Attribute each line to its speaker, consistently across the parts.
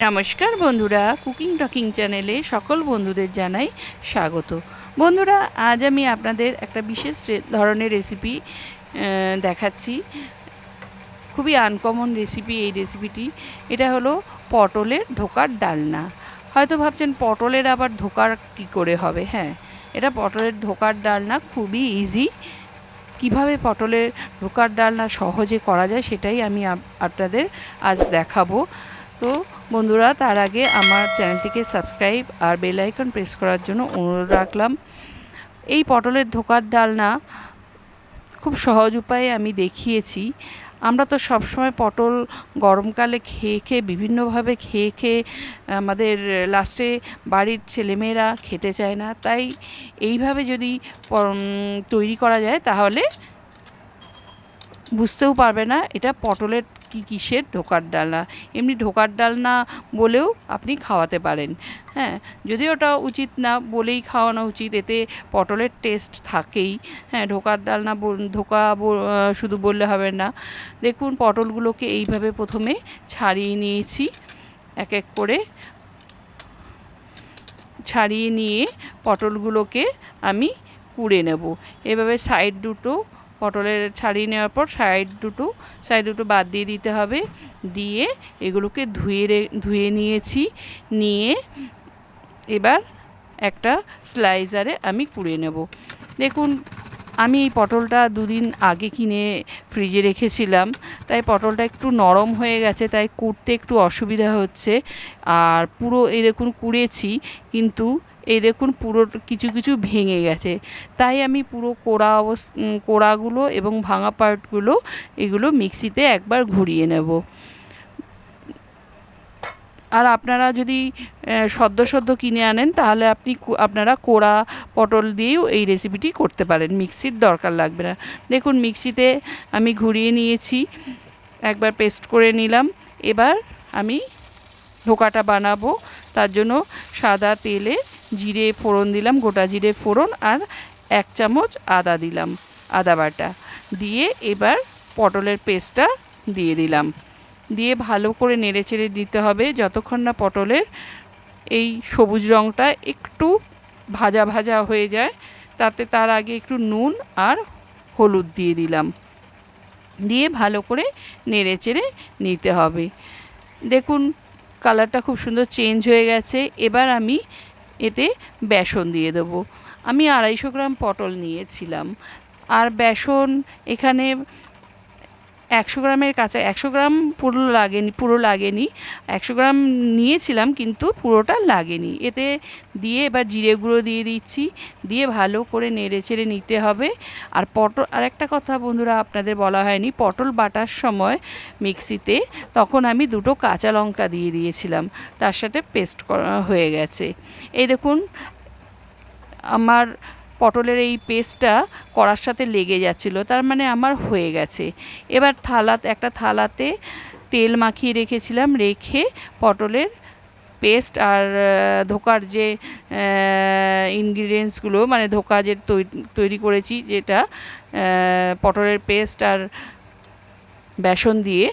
Speaker 1: নমস্কার বন্ধুরা, cooking talking চ্যানেলে সকল বন্ধুদের জানাই স্বাগত। বন্ধুরা, আজ আমি আপনাদের একটা বিশেষ ধরনের রেসিপি দেখাচ্ছি। খুবই আনকমন রেসিপি এই রেসিপিটি। এটা হলো পটলের ধোকার ডালনা। হয়তো ভাবছেন পটলের আবার ধোকার কী করে হবে। হ্যাঁ, এটা পটলের ধোকার ডালনা, খুবই ইজি। কিভাবে পটলের ধোকার ডালনা সহজে করা যায় সেটাই আমি আপনাদের আজ দেখাবো। তো বন্ধুরা, তার আগে আমার চ্যানেলটিকে সাবস্ক্রাইব আর বেল আইকন প্রেস করার জন্য অনুরোধ রাখলাম। এই পটলের ধোকার ডালনা খুব সহজ উপায়ে আমি দেখিয়েছি। আমরা তো সবসময় পটল গরমকালে খেয়ে খেয়ে বিভিন্নভাবে খেয়ে খেয়ে আমাদের লাস্টে বাড়ির ছেলেমেয়েরা খেতে চায় না। তাই এইভাবে যদি তৈরি করা যায় তাহলে বুঝতেও পারবে না এটা পটলের কিসের ধোকার ডালনা। এমনি ধোকার ডালনা বলেও আপনি খাওয়াতে পারেন। হ্যাঁ, যদিও ওটা উচিত না, বলেই খাওয়ানো উচিত, এতে পটলের টেস্ট থাকেই। হ্যাঁ, ধোকার ডালনা শুধু বললে হবে না। দেখুন, পটলগুলোকে এইভাবে প্রথমে ছাড়িয়ে নিয়েছি, এক এক করে ছাড়িয়ে নিয়ে পটলগুলোকে আমি কুড়ে নেব। এভাবে সাইড দুটো পটলের ছাড়িয়ে নেওয়ার পর সাইড দুটো বাদ দিয়ে দিতে হবে। দিয়ে এগুলোকে ধুয়ে নিয়েছি। নিয়ে এবার একটা স্লাইসারে আমি কুড়ে নেব। দেখুন, আমি এই পটলটা দুদিন আগে কিনে ফ্রিজে রেখেছিলাম, তাই পটলটা একটু নরম হয়ে গেছে, তাই কুড়তে একটু অসুবিধা হচ্ছে। আর পুরো এই দেখুন কুড়েছি, কিন্তু এই দেখুন পুরো কিছু কিছু ভেঙে গেছে। তাই আমি পুরো কোড়াগুলো এবং ভাঙা পার্টগুলো এগুলো মিক্সিতে একবার ঘুরিয়ে নেব। আর আপনারা যদি সদ্য কিনে আনেন তাহলে আপনারা কোড়া পটল দিয়েও এই রেসিপিটি করতে পারেন, মিক্সির দরকার লাগবে না। দেখুন, মিক্সিতে আমি ঘুরিয়ে নিয়েছি, একবার পেস্ট করে নিলাম। এবার আমি ধোকাটা বানাবো। তার জন্য সাদা তেলে জিরে ফোড়ন দিলাম, গোটা জিরে ফোড়ন, আর 1 চামচ আদা দিলাম, আদা বাটা দিয়ে এবার পটলের পেস্টটা দিয়ে দিলাম। দিয়ে ভালো করে নেড়েচেড়ে দিতে হবে যতক্ষণ না পটলের এই সবুজ রঙটা একটু ভাজা ভাজা হয়ে যায়। তার আগে একটু নুন আর হলুদ দিয়ে দিলাম, দিয়ে ভালো করে নেড়েচেড়ে নিতে হবে। দেখুন, কালারটা খুব সুন্দর চেঞ্জ হয়ে গেছে। এবার আমি এতে বেসন দিয়ে দেবো। আমি 250 গ্রাম পটল নিয়েছিলাম, আর বেসন এখানে 100 গ্রামের কাছে, 100 গ্রাম পুরো লাগেনি। 100 গ্রাম নিয়েছিলাম কিন্তু পুরোটা লাগেনি। এতে দিয়ে এবার জিরে গুঁড়ো দিয়ে দিচ্ছি, দিয়ে ভালো করে নেড়েচেড়ে নিতে হবে। আর একটা কথা বন্ধুরা আপনাদের বলা হয়নি, পটল বাটার সময় মিক্সিতে তখন আমি 2টো কাঁচা লঙ্কা দিয়ে দিয়েছিলাম, তার সাথে পেস্ট করা হয়ে গেছে। এই দেখুন, আমার পটলের এই পেস্টটা কড়ার সাথে লেগে যাচ্ছিলো, তার মানে আমার হয়ে গেছে। এবার একটা থালাতে তেল মাখিয়ে রেখেছিলাম, রেখে পটলের পেস্ট আর ধোকার যে ইনগ্রিডিয়েন্টসগুলো, মানে ধোকা যে তৈরি করেছি, যেটা পটলের পেস্ট আর বেসন দিয়ে,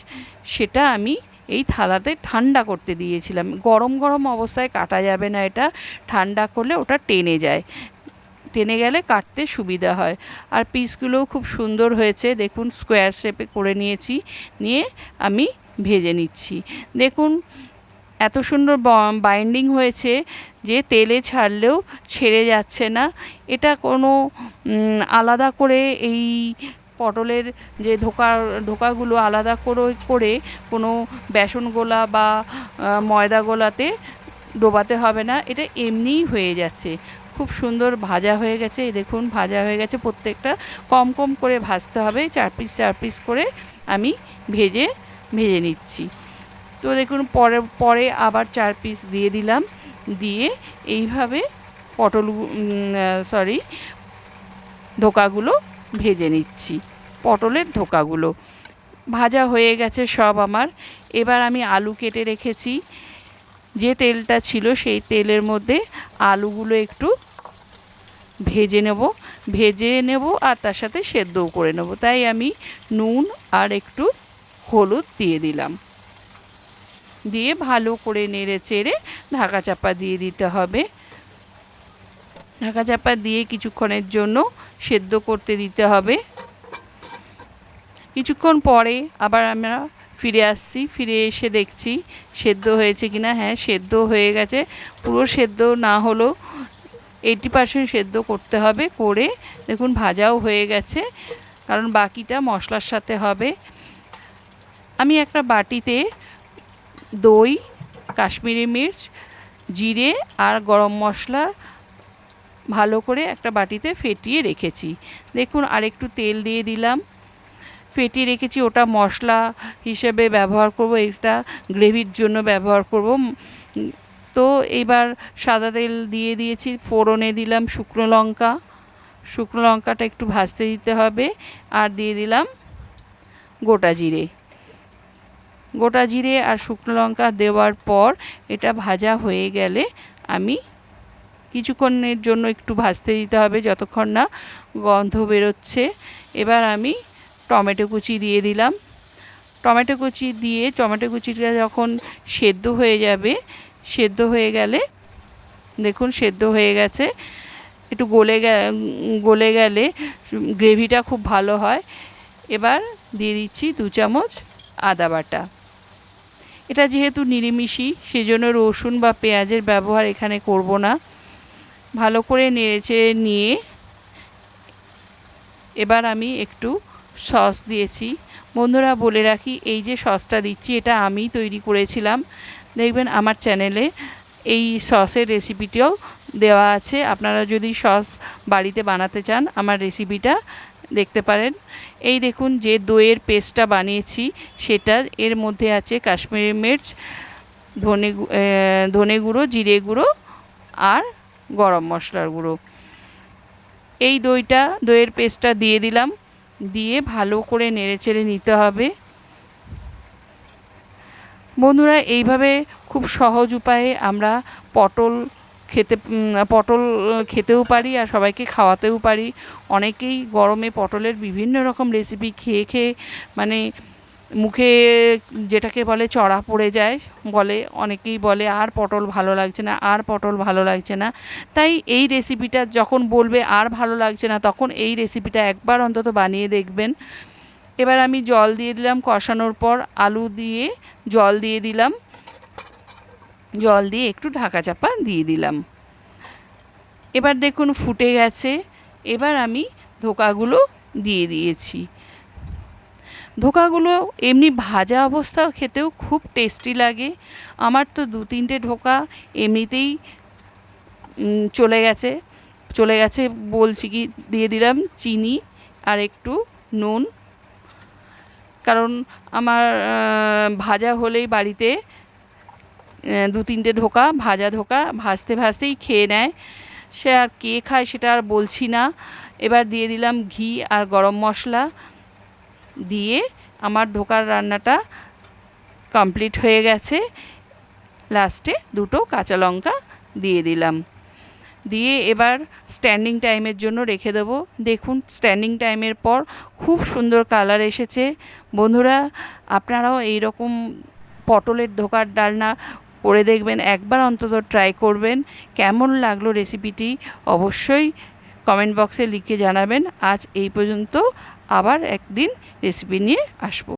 Speaker 1: সেটা আমি এই থালাতে ঠান্ডা করতে দিয়েছিলাম। গরম গরম অবস্থায় কাটা যাবে না, এটা ঠান্ডা করলে ওটা টেনে গেলে কাটতে সুবিধা হয়। আর পিসগুলোও খুব সুন্দর হয়েছে। দেখুন, স্কোয়ার শেপে করে নিয়েছি, নিয়ে আমি ভেজে নিচ্ছি। দেখুন, এত সুন্দর বাইন্ডিং হয়েছে যে তেলে ছাড়লেও ছেড়ে যাচ্ছে না। এটা কোনো আলাদা করে এই পটলের যে ধোকাগুলো আলাদা করে কোনো বেসন গোলা বা ময়দা গোলাতে ডোবাতে হবে না, এটা এমনিই হয়ে যাচ্ছে। খুব সুন্দর ভাজা হয়ে গেছে। এই দেখুন, ভাজা হয়ে গেছে। প্রত্যেকটা কম কম করে ভাজতে হবে, 4 পিস করে আমি ভেজে নিচ্ছি। তো দেখুন, পরে আবার 4 পিস দিয়ে দিলাম, দিয়ে এইভাবে ধোকাগুলো ভেজে নিচ্ছি। পটলের ধোকাগুলো ভাজা হয়ে গেছে সব আমার। এবার আমি আলু কেটে রেখেছি, যে তেলটা ছিল সেই তেলের মধ্যে আলুগুলো একটু ভেজে নেব আর তার সাথে সেদ্ধও করে নেব। তাই আমি নুন আর একটু হলুদ দিয়ে দিলাম। দিয়ে ভালো করে নেড়ে চেড়ে ঢাকা চাপা দিয়ে দিতে হবে। ঢাকা চাপা দিয়ে কিছুক্ষণের জন্য সেদ্ধ করতে দিতে হবে। কিছুক্ষণ পরে আবার আমরা ফিরে আসছি, ফিরে এসে দেখছি সেদ্ধ হয়েছে কিনা। হ্যাঁ, সেদ্ধ হয়ে গেছে। পুরো সেদ্ধ না হলেও 80% সেদ্ধ করতে হবে। করে দেখুন ভাজাও হয়ে গেছে, কারণ বাকিটা মশলার সাথে হবে। আমি একটা বাটিতে দই, কাশ্মীরি মির্চ, জিরে আর গরম মশলা ভালো করে একটা বাটিতে ফেটিয়ে রেখেছি। দেখুন আরেকটু তেল দিয়ে দিলাম। ফেটিয়ে রেখেছি, ওটা মশলা হিসেবে ব্যবহার করব, এটা গ্রেভির জন্য ব্যবহার করব। তো এবার সাদা তেল দিয়ে দিয়েছি, ফোড়নে দিলাম শুকনো লঙ্কা। শুকনো লঙ্কাটা একটু ভাজতে দিতে হবে। আর দিয়ে দিলাম গোটা জিরে। গোটা জিরে আর শুকনো লঙ্কা দেওয়ার পর এটা ভাজা হয়ে গেলে আমি কিছুক্ষণের জন্য একটু ভাজতে দিতে হবে, যতক্ষণ না গন্ধ বেরোচ্ছে। এবার আমি টমেটো কুচি দিয়ে দিলাম। টমেটো কুচি দিয়ে টমেটো কুচিটা যখন সেদ্ধ হয়ে যাবে, সেদ্ধ হয়ে গেলে দেখুন সেদ্ধ হয়ে গেছে, একটু গলে গেলে গ্রেভিটা খুব ভালো হয়। এবার দিয়ে দিচ্ছি 2 চামচ আদা বাটা। এটা যেহেতু নিরামিষি, সেজন্য রসুন বা পেঁয়াজের ব্যবহার এখানে করব না। ভালো করে নেড়েচেড়ে নিয়ে এবার আমি একটু সস দিয়েছি। বন্ধুরা বলে রাখি, এই যে সসটা দিচ্ছি এটা আমি তৈরি করেছিলাম। দেখবেন আমার চ্যানেলে এই সসের রেসিপিটিও দেওয়া আছে। আপনারা যদি সস বাড়িতে বানাতে চান আমার রেসিপিটা দেখতে পারেন। এই দেখুন যে দইয়ের পেস্টটা বানিয়েছি সেটা, এর মধ্যে আছে কাশ্মীরি মির্চ, ধনে গুঁড়ো, জিরে গুঁড়ো আর গরম মশলার গুঁড়ো। এই দইয়ের পেস্টটা দিয়ে দিলাম। দিয়ে ভালো করে নেড়েচেড়ে নিতে হবে। বন্ধুরা এইভাবে খুব সহজ উপায়ে আমরা পটল খেতেও পারি আর সবাইকে খাওয়াতেও পারি। অনেকেই গরমে পটলের বিভিন্ন রকম রেসিপি খেয়ে খেয়ে মানে মুখে যেটাকে বলে চড়া পড়ে যায়, বলে অনেকেই বলে আর পটল ভালো লাগছে না, আর পটল ভালো লাগছে না। তাই এই রেসিপিটা যখন বলবে আর ভালো লাগছে না, তখন এই রেসিপিটা একবার অন্তত বানিয়ে দেখবেন। এবার আমি জল দিয়ে দিলাম। কষানোর পর আলু দিয়ে জল দিয়ে দিলাম। জল দিয়ে একটু ঢাকা চাপা দিয়ে দিলাম। এবার দেখুন ফুটে গেছে। এবার আমি ধোকাগুলো দিয়ে দিয়েছি। ধোকাগুলো এমনি ভাজা অবস্থা খেতেও খুব টেস্টি লাগে। আমার তো 2-3টে ধোকা এমনিতেই চলে গেছে বলছি কি, দিয়ে দিলাম চিনি আর একটু নুন। কারণ আমার ভাজা হলেই বাড়িতে 2-3টে ভাজা ধোকা ভাজতে ভাজতেই খেয়ে নেয়। সে আর কে খায় সেটা আর বলছি না। এবার দিয়ে দিলাম ঘি আর গরম মশলা। দিয়ে আমার ধোকার রান্নাটা কমপ্লিট হয়ে গেছে। লাস্টে 2টো কাঁচা লঙ্কা দিয়ে দিলাম। দিয়ে এবার স্ট্যান্ডিং টাইমের জন্য রেখে দেবো। দেখুন স্ট্যান্ডিং টাইমের পর খুব সুন্দর কালার এসেছে। বন্ধুরা আপনারাও এই রকম পটলের ধোকার ডালনা করে দেখবেন, একবার অন্তত ট্রাই করবেন। কেমন লাগলো রেসিপিটি অবশ্যই কমেন্ট বক্সে লিখে জানাবেন। আজ এই পর্যন্ত, আবার একদিন রেসিপি নিয়ে আসবো।